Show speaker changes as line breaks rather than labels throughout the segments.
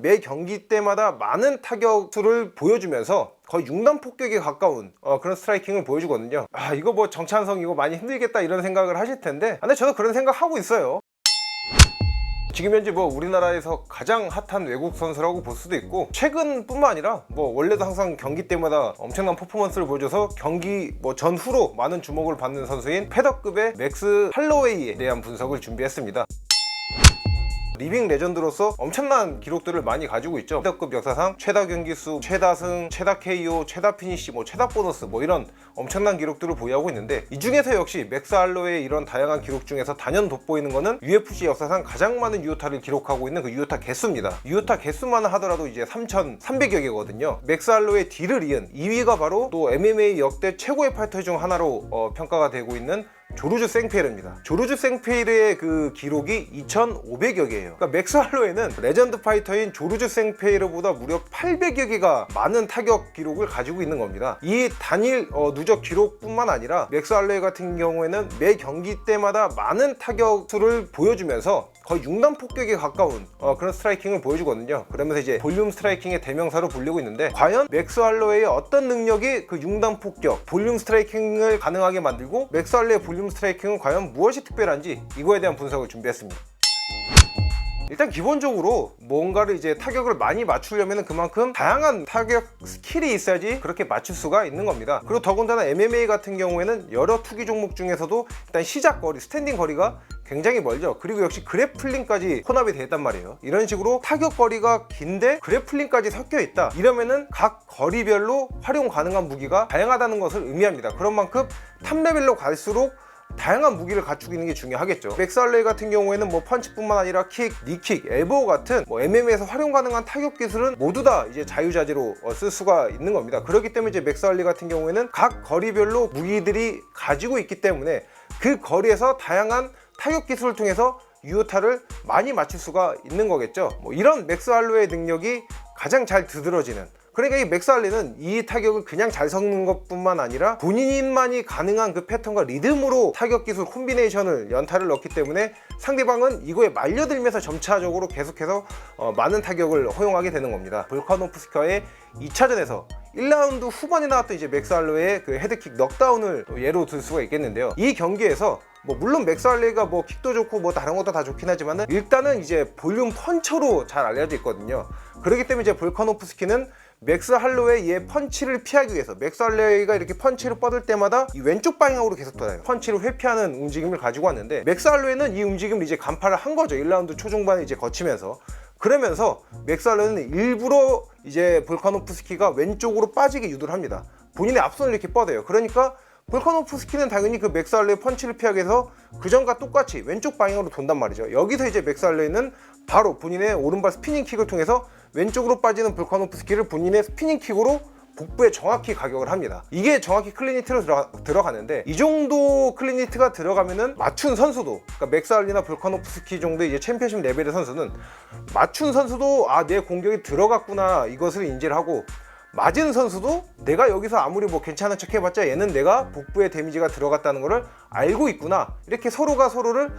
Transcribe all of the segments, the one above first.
매 경기 때마다 많은 타격수를 보여주면서 거의 6단 폭격에 가까운 그런 스트라이킹을 보여주거든요. 이거 뭐 정찬성 이거 많이 힘들겠다 이런 생각을 하실 텐데, 근데 저도 그런 생각 하고 있어요. 지금 현재 뭐 우리나라에서 가장 핫한 외국 선수라고 볼 수도 있고, 최근뿐만 아니라 뭐 원래도 항상 경기 때마다 엄청난 퍼포먼스를 보여줘서 경기 뭐 전후로 많은 주목을 받는 선수인 패더급의 맥스 할로웨이에 대한 분석을 준비했습니다. 리빙 레전드로서 엄청난 기록들을 많이 가지고 있죠. 패더급 역사상 최다 경기수, 최다 승, 최다 KO, 최다 피니시, 최다 보너스 이런 엄청난 기록들을 보유하고 있는데, 이 중에서 역시 맥스 할로웨이의 이런 다양한 기록 중에서 단연 돋보이는 거는 UFC 역사상 가장 많은 유효타를 기록하고 있는 그 유효타 개수입니다. 유효타 개수만 하더라도 이제 3,300여 개거든요. 맥스 할로웨이 뒤를 이은 2위가 바로 또 MMA 역대 최고의 파이터 중 하나로 평가가 되고 있는 조르주 생페이르입니다. 조르주 생페이르의 그 기록이 2,500여 개예요. 그러니까 맥스 할로웨이는 레전드 파이터인 조르주 생페이르보다 무려 800여 개가 많은 타격 기록을 가지고 있는 겁니다. 이 단일 누적 기록뿐만 아니라 맥스 할로웨이 같은 경우에는 매 경기 때마다 많은 타격수를 보여주면서 거의 6단 폭격에 가까운 그런 스트라이킹을 보여주거든요. 그러면서 이제 볼륨 스트라이킹의 대명사로 불리고 있는데, 과연 맥스 할로웨이의 어떤 능력이 그 6단 폭격, 볼륨 스트라이킹을 가능하게 만들고, 맥스 할로웨이의 볼륨 스트라이킹은 과연 무엇이 특별한지, 이거에 대한 분석을 준비했습니다. 일단 기본적으로 뭔가를 이제 타격을 많이 맞추려면 그만큼 다양한 타격 스킬이 있어야지 그렇게 맞출 수가 있는 겁니다. 그리고 더군다나 MMA 같은 경우에는 여러 투기 종목 중에서도 일단 시작 거리, 스탠딩 거리가 굉장히 멀죠. 그리고 역시 그래플링까지 혼합이 되어 있단 말이에요. 이런 식으로 타격 거리가 긴데 그래플링까지 섞여 있다, 이러면은 각 거리별로 활용 가능한 무기가 다양하다는 것을 의미합니다. 그런 만큼 탑레벨로 갈수록 다양한 무기를 갖추고 있는 게 중요하겠죠. 맥스 할로웨이 같은 경우에는 뭐 펀치뿐만 아니라 킥, 니킥, 엘보우 같은 MMA에서 활용 가능한 타격 기술은 모두 다 이제 자유자재로 쓸 수가 있는 겁니다. 그렇기 때문에 이제 맥스 할로웨이 같은 경우에는 각 거리별로 무기들이 가지고 있기 때문에 그 거리에서 다양한 타격 기술을 통해서 유효타를 많이 맞출 수가 있는 거겠죠. 이런 맥스 할로웨이의 능력이 가장 잘 두드러지는, 그러니까 이 맥스 할로웨이는 이 타격을 그냥 잘 섞는 것뿐만 아니라 본인만이 가능한 그 패턴과 리듬으로 타격 기술 콤비네이션을 연타를 넣기 때문에 상대방은 이거에 말려들면서 점차적으로 계속해서 많은 타격을 허용하게 되는 겁니다. 볼카노프스키와의 2차전에서 1라운드 후반에 나왔던 이제 맥스 할로웨이의 그 헤드킥 넉다운을 예로 들 수가 있겠는데요. 이 경기에서 물론 맥스 할로웨이가 킥도 좋고 다른 것도 다 좋긴 하지만은 일단은 이제 볼륨 펀처로 잘 알려져 있거든요. 그렇기 때문에 이제 볼카노프스키는 맥스 할로웨이의 펀치를 피하기 위해서, 맥스 할로웨이가 이렇게 펀치를 뻗을 때마다 이 왼쪽 방향으로 계속 돌아요. 펀치를 회피하는 움직임을 가지고 왔는데, 맥스 할로웨이는 이 움직임을 이제 간파를 한 거죠. 1라운드 초중반에 이제 거치면서. 그러면서 맥스 할로웨이는 일부러 이제 볼카노프스키가 왼쪽으로 빠지게 유도를 합니다. 본인의 앞손을 이렇게 뻗어요. 그러니까 볼카노프스키는 당연히 그 맥스 할로웨이 펀치를 피하기 위해서 그전과 똑같이 왼쪽 방향으로 돈단 말이죠. 여기서 이제 맥스 할로웨이는 바로 본인의 오른발 스피닝킥을 통해서 왼쪽으로 빠지는 볼카노프스키를 본인의 스피닝킥으로 복부에 정확히 가격을 합니다. 이게 정확히 클린히트로 들어가는데, 이 정도 클린히트가 들어가면은 맞춘 선수도, 그러니까 맥스 할로웨이나 볼카노프스키 정도의 이제 챔피언십 레벨의 선수는 맞춘 선수도 내 공격이 들어갔구나 이것을 인지를 하고, 맞은 선수도 내가 여기서 아무리 괜찮은 척 해봤자 얘는 내가 복부에 데미지가 들어갔다는 것을 알고 있구나, 이렇게 서로가 서로를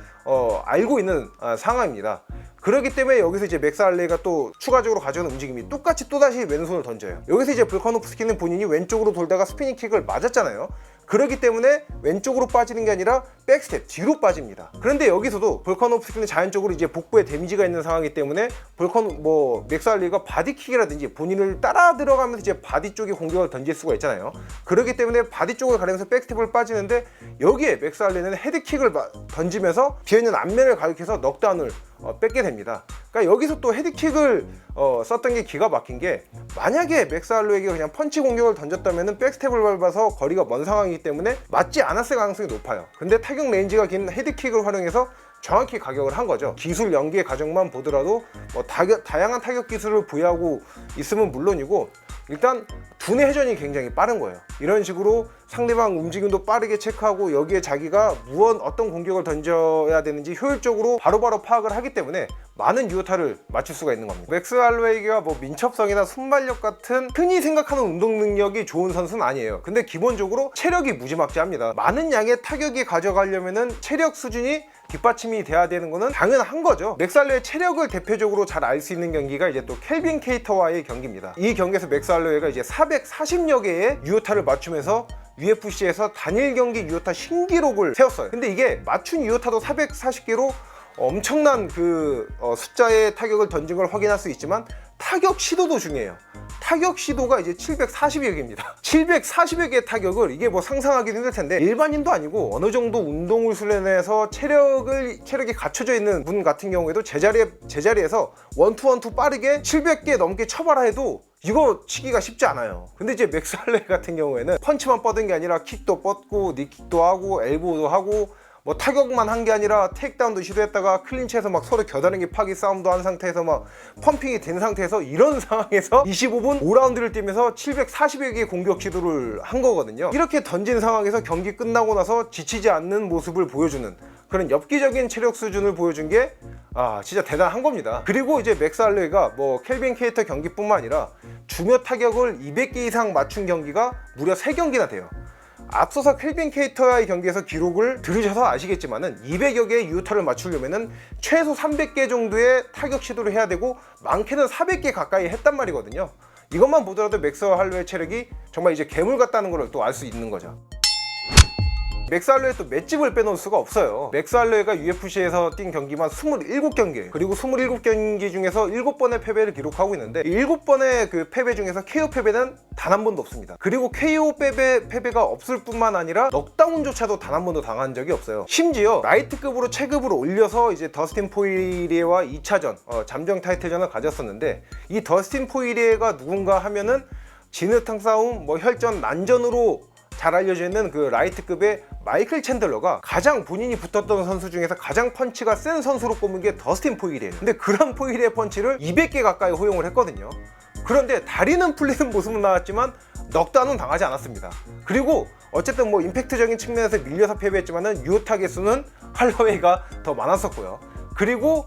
알고 있는 상황입니다. 그렇기 때문에 여기서 이제 맥스 할로웨이가 또 추가적으로 가져오는 움직임이 똑같이 또다시 왼손을 던져요. 여기서 이제 볼카노프스키는 본인이 왼쪽으로 돌다가 스피닝킥을 맞았잖아요. 그렇기 때문에 왼쪽으로 빠지는 게 아니라 백스텝 뒤로 빠집니다. 그런데 여기서도 볼카노프스키는 자연적으로 이제 복부에 데미지가 있는 상황이기 때문에 맥스 할로웨이가 바디킥이라든지 본인을 따라 들어가면서 이제 바디 쪽에 공격을 던질 수가 있잖아요. 그렇기 때문에 바디 쪽을 가리면서 백스텝을 빠지는데, 여기에 맥스 할로웨이는 헤드킥을 던지면서 비어있는 앞면을 가격해서 넉다운을 뺏게 됩니다. 그러니까 여기서 또 헤드킥을 썼던 게 기가 막힌 게, 만약에 맥스 할로웨이가 그냥 펀치 공격을 던졌다면 백스텝을 밟아서 거리가 먼 상황이기 때문에 맞지 않았을 가능성이 높아요. 근데 타격 레인지가 긴 헤드킥을 활용해서 정확히 가격을 한 거죠. 기술 연계의 과정만 보더라도 다양한 타격 기술을 부여하고 있으면 물론이고, 일단 두뇌 회전이 굉장히 빠른 거예요. 이런 식으로 상대방 움직임도 빠르게 체크하고 여기에 자기가 어떤 공격을 던져야 되는지 효율적으로 바로바로 파악을 하기 때문에 많은 유효타를 맞출 수가 있는 겁니다. 맥스 할로웨이가 민첩성이나 순발력 같은 흔히 생각하는 운동 능력이 좋은 선수는 아니에요. 근데 기본적으로 체력이 무지막지합니다. 많은 양의 타격이 가져가려면은 체력 수준이 뒷받침이 돼야 되는 거는 당연한 거죠. 맥스 할로웨이의 체력을 대표적으로 잘 알 수 있는 경기가 이제 또 켈빈 케이터와의 경기입니다. 이 경기에서 맥스 할로웨이가 이제 440여 개의 유효타를 맞추면서 UFC에서 단일 경기 유효타 신기록을 세웠어요. 근데 이게 맞춘 유효타도 440개로 엄청난 그 숫자의 타격을 던진 걸 확인할 수 있지만 타격 시도도 중요해요. 타격 시도가 이제 740여 개입니다. 740여 개의 타격을 이게 뭐 상상하기도 힘들 텐데 일반인도 아니고 어느 정도 운동을 수련해서 체력이 갖춰져 있는 분 같은 경우에도 제자리에서 원투 빠르게 700개 넘게 쳐봐라 해도 이거 치기가 쉽지 않아요. 근데 이제 맥스 할로웨이 같은 경우에는 펀치만 뻗은 게 아니라 킥도 뻗고 니킥도 하고 엘보도 하고 뭐 타격만 한 게 아니라 테이크다운도 시도했다가 클린치에서 막 서로 겨다르게 파기 싸움도 한 상태에서 막 펌핑이 된 상태에서 이런 상황에서 25분 5라운드를 뛰면서 740여 개의 공격 시도를 한 거거든요. 이렇게 던진 상황에서 경기 끝나고 나서 지치지 않는 모습을 보여주는 그런 엽기적인 체력 수준을 보여준 게 진짜 대단한 겁니다. 그리고 이제 맥스 할로웨이가 뭐 켈빈 케이터 경기뿐만 아니라 중요 타격을 200개 이상 맞춘 경기가 무려 3경기나 돼요. 앞서서 켈빈 케이터와의 경기에서 기록을 들으셔서 아시겠지만은 200여 개의 유효타를 맞추려면은 최소 300개 정도의 타격 시도를 해야 되고 많게는 400개 가까이 했단 말이거든요. 이것만 보더라도 맥스 할로웨이 체력이 정말 이제 괴물 같다는 걸 또 알 수 있는 거죠. 맥스 할로웨이 또 맷집을 빼놓을 수가 없어요. 맥스 할로웨이가 UFC에서 뛴 경기만 27경기, 그리고 27경기 중에서 7번의 패배를 기록하고 있는데 7번의 그 패배 중에서 KO 패배는 단 한 번도 없습니다. 그리고 KO 패배가 없을 뿐만 아니라 넉다운조차도 단 한 번도 당한 적이 없어요. 심지어 라이트급으로 체급으로 올려서 이제 더스틴 포이리에와 2차전 잠정 타이틀전을 가졌었는데 이 더스틴 포이리에가 누군가 하면은 진흙탕 싸움, 뭐 혈전, 난전으로 잘 알려져 있는 그 라이트급의 마이클 챈들러가 가장 본인이 붙었던 선수 중에서 가장 펀치가 센 선수로 꼽은 게 더스틴 포이리에요. 근데 그런 포이리의 펀치를 200개 가까이 허용을 했거든요. 그런데 다리는 풀리는 모습은 나왔지만 넉다운은 당하지 않았습니다. 그리고 어쨌든 뭐 임팩트적인 측면에서 밀려서 패배했지만은 유효타 개수는 할로웨이가 더 많았었고요. 그리고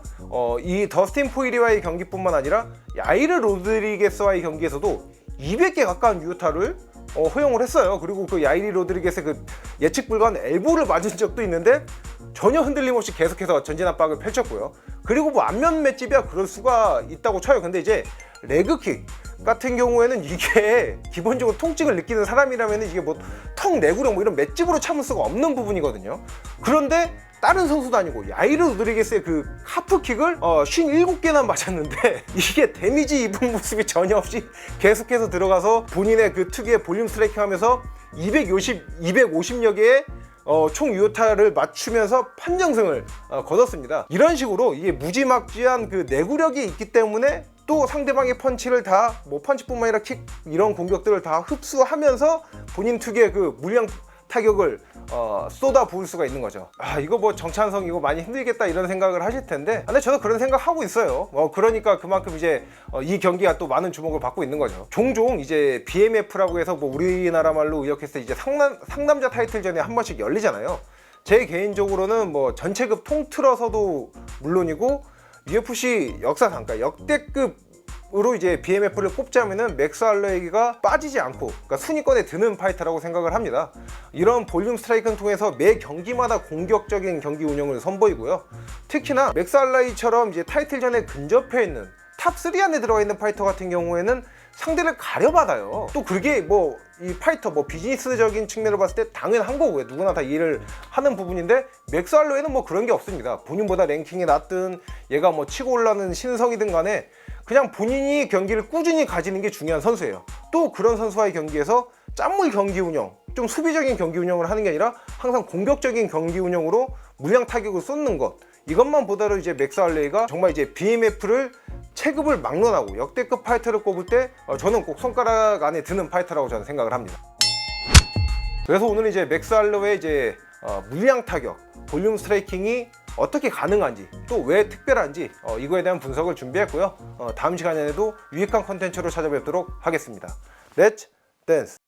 이 더스틴 포이리와의 경기뿐만 아니라 야이르 로드리게스와의 경기에서도 200개 가까운 유효타를 허용을 했어요. 그리고 그 야이리 로드리게스의 그 예측 불가한 엘보를 맞은 적도 있는데 전혀 흔들림 없이 계속해서 전진 압박을 펼쳤고요. 그리고 뭐 안면 맷집이야 그럴 수가 있다고 쳐요. 근데 이제 레그킥 같은 경우에는 이게 기본적으로 통증을 느끼는 사람이라면 이게 뭐 턱 내구력 뭐 이런 맷집으로 참을 수가 없는 부분이거든요. 그런데 다른 선수도 아니고 야이르 로드리게스의 그 카프킥을 57개나 맞았는데 이게 데미지 입은 모습이 전혀 없이 계속해서 들어가서 본인의 그 특유의 볼륨 스트라이킹 하면서 250여 개의 총 유효타를 맞추면서 판정승을 거뒀습니다. 이런 식으로 이게 무지막지한 그 내구력이 있기 때문에 또 상대방의 펀치를 다 뭐 펀치뿐만 아니라 킥 이런 공격들을 다 흡수하면서 본인 특유의 그 물량 타격을 쏟아 부을 수가 있는 거죠. 이거 뭐 정찬성 이거 많이 힘들겠다 이런 생각을 하실 텐데 근데 저도 그런 생각 하고 있어요. 그러니까 그만큼 이제 이 경기가 또 많은 주목을 받고 있는 거죠. 종종 이제 BMF라고 해서 뭐 우리나라 말로 의역했을 때 이제 상남자 타이틀전에 한 번씩 열리잖아요. 제 개인적으로는 뭐 전체급 통틀어서도 물론이고 UFC 역사상 그러니까 역대급으로 이제 BMF를 꼽자면은 맥스 할로웨이가 빠지지 않고 그러니까 순위권에 드는 파이터라고 생각을 합니다. 이런 볼륨 스트라이크를 통해서 매 경기마다 공격적인 경기 운영을 선보이고요. 특히나 맥스 할로웨이처럼 이제 타이틀전에 근접해 있는 탑 3 안에 들어가 있는 파이터 같은 경우에는 상대를 가려받아요. 또 그게 뭐 이 파이터 뭐 비즈니스적인 측면으로 봤을 때 당연한 거고요. 누구나 다 이해를 하는 부분인데 맥스 할로웨이는 뭐 그런 게 없습니다. 본인보다 랭킹이 낮든 얘가 뭐 치고 올라오는 신성이든 간에 그냥 본인이 경기를 꾸준히 가지는 게 중요한 선수예요. 또 그런 선수와의 경기에서 짠물 경기 운영, 좀 수비적인 경기 운영을 하는 게 아니라 항상 공격적인 경기 운영으로 물량 타격을 쏟는 것, 이것만 보더라도 이제 맥스 할로웨이가 정말 이제 BMF를 체급을 막론하고 역대급 파이터를 꼽을 때 저는 꼭 손가락 안에 드는 파이터라고 저는 생각을 합니다. 그래서 오늘 이제 맥스 할로웨이 이제 물량 타격, 볼륨 스트라이킹이 어떻게 가능한지 또 왜 특별한지 이거에 대한 분석을 준비했고요. 다음 시간에도 유익한 컨텐츠로 찾아뵙도록 하겠습니다. 렛츠 댄스!